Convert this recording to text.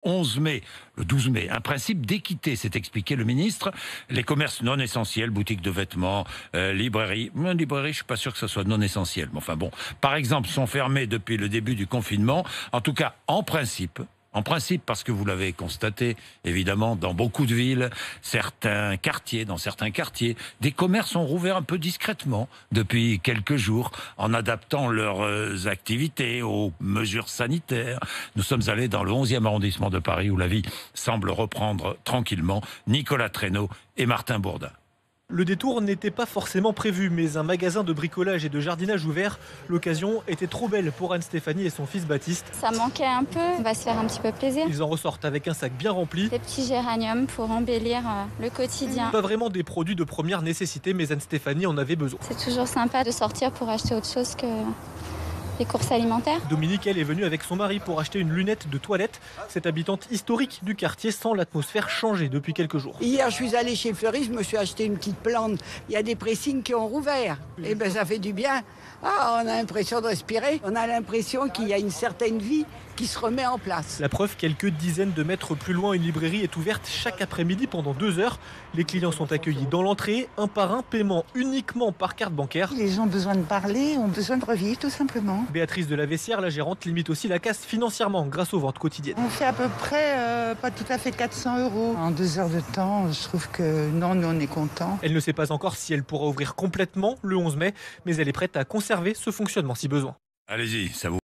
11 mai, le 12 mai, un principe d'équité, s'est expliqué le ministre. Les commerces non essentiels, boutiques de vêtements, librairies. Librairie, je suis pas sûr que ce soit non essentiel. Mais enfin bon, par exemple, sont fermés depuis le début du confinement. En tout cas, en principe, parce que vous l'avez constaté, évidemment, dans beaucoup de villes, dans certains quartiers, des commerces ont rouvert un peu discrètement depuis quelques jours, en adaptant leurs activités aux mesures sanitaires. Nous sommes allés dans le 11e arrondissement de Paris, où la vie semble reprendre tranquillement. Nicolas Traîneau et Martin Bourdin. Le détour n'était pas forcément prévu, mais un magasin de bricolage et de jardinage ouvert, l'occasion était trop belle pour Anne-Stéphanie et son fils Baptiste. Ça manquait un peu, on va se faire un petit peu plaisir. Ils en ressortent avec un sac bien rempli. Des petits géraniums pour embellir le quotidien. Pas vraiment des produits de première nécessité, mais Anne-Stéphanie en avait besoin. C'est toujours sympa de sortir pour acheter autre chose que les courses alimentaires. Dominique, elle, est venue avec son mari pour acheter une lunette de toilette. Cette habitante historique du quartier sent l'atmosphère changer depuis quelques jours. Hier, je suis allée chez Fleury, je me suis acheté une petite plante. Il y a des pressings qui ont rouvert. Et ben ça fait du bien. Ah, on a l'impression de respirer. On a l'impression qu'il y a une certaine vie qui se remet en place. La preuve, quelques dizaines de mètres plus loin, une librairie est ouverte chaque après-midi pendant 2 heures. Les clients sont accueillis dans l'entrée, un par un, paiement uniquement par carte bancaire. Les gens ont besoin de parler, ont besoin de revivre tout simplement. Béatrice de la Vessière, la gérante, limite aussi la casse financièrement grâce aux ventes quotidiennes. On fait à peu près, pas tout à fait 400 €. En 2 heures de temps, je trouve que non, nous on est contents. Elle ne sait pas encore si elle pourra ouvrir complètement le 11 mai, mais elle est prête à conserver ce fonctionnement si besoin. Allez-y, ça vous